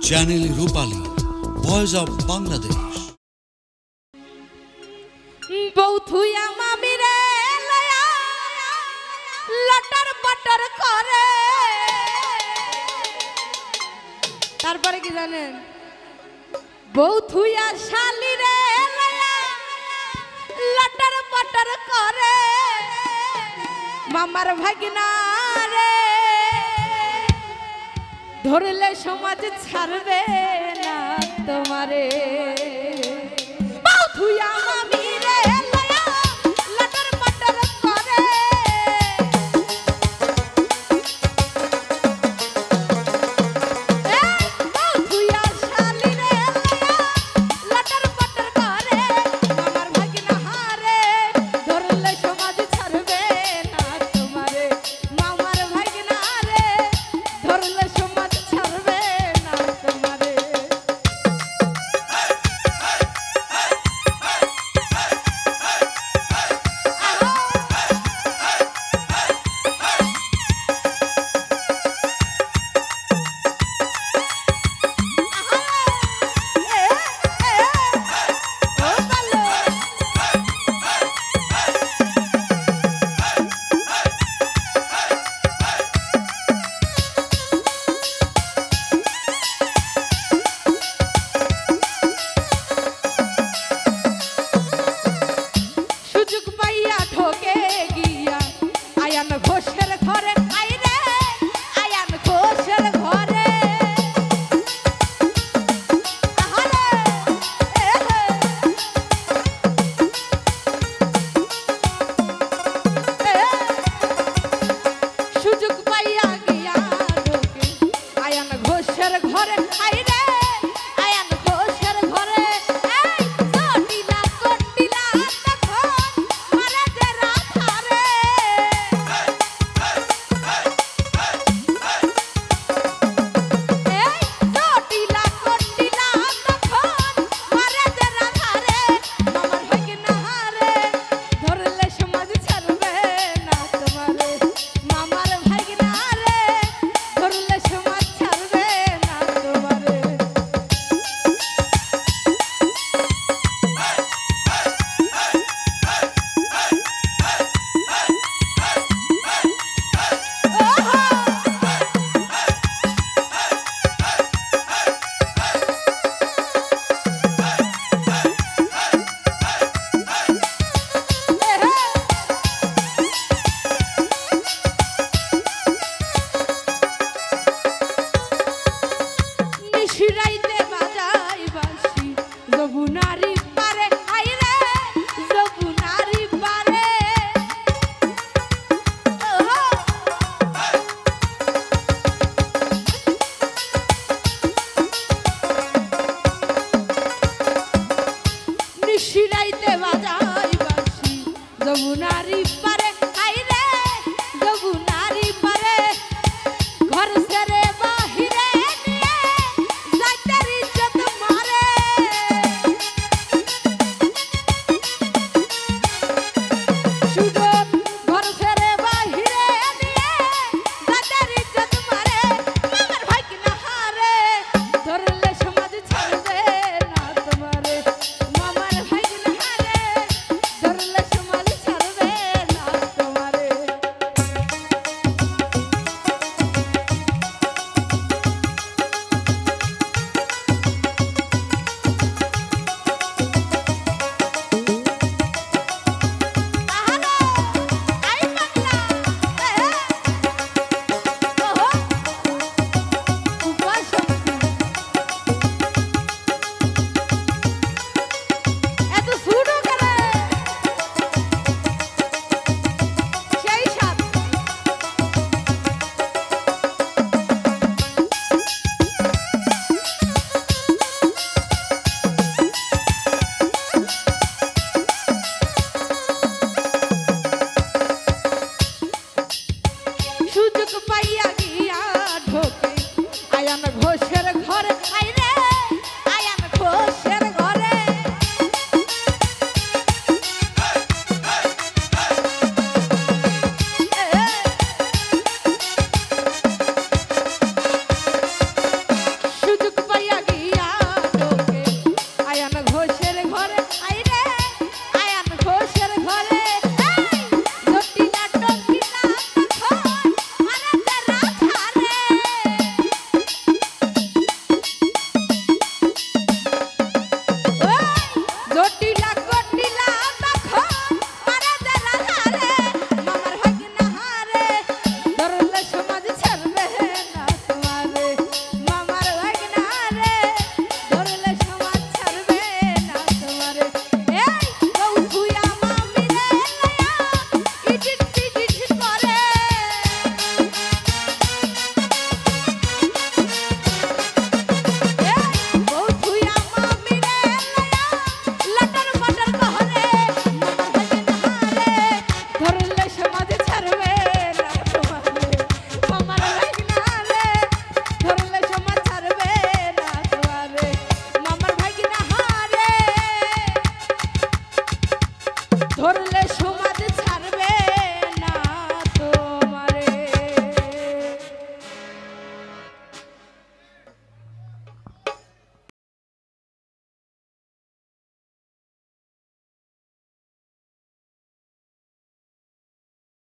Channel Rupali voice of Bangladesh. বৌথুয়া মামিরে লয়া লটর পটর করে। তারপরে কি জানেন, বৌথুয়া শালিরে লয়া লটর পটর করে। মামার ভাগিনা রে ধরলে সমাজ ছাড়বে না তোমারে। বৌথুয়া মামিরে লয়া লটর পটর করে। বৌথুয়া শালিরে লয়া লটর পটর করে। মামার ভাগিনা হারে ধরলে সমাজ ছাড়বে না তোমারে। মামার ভাগিনা রে ধরলে সমাজ ছাড়বে না তোমারে। সুযোগ পাইয়া ঠকে গিয়া আয়ান ঘোষের ঘরে। আইরে আয়ান ঘোষের ঘরে। সুযোগ পাইয়া গিয়া ঢোকে আয়ান ঘোষের ঘরে। আইরে আয়ান ঘোষের ঘরে। জটিলা কটিলা তখন মারে যে রাধারে। জটিলা কটিলা তখন মারে যে রাধারে। মামার ভাগিনা হারে ধরলে সমাজ ছাড়বে না তোমারে। মামার ভাগিনা রে ধরলে সমাজ ছাড়বে না তোমারে। নিশিরাইতে বাজাই বাঁশি যমুনারি পারে। আইরে যমুনারি পারে। নিশিরাইতে বাজাই বাঁশি যমুনারি পারে। আইরে যমুনারি পারে। ঘর ছেড়ে বাহিরে নিয়ে যাইতের ইজ্জত মারে। সুযোগ ঘর ছেড়ে বাহিরে নিয়ে যাইতের ইজ্জত মারে। মামার ভাগিনা হারে ধরলে সমাজ ছাড়বে না তোমারে। মামার ভাগিনা হারে ধরলে সমাজ ছাড়বে না তোমারে। সুযোগ পাইয়া গিয়া ঢোকে আয়ান ঘোষের ঘরে। আইরে আয়ান ঘোষের ঘরে। সুযোগ পাইয়া ধরলে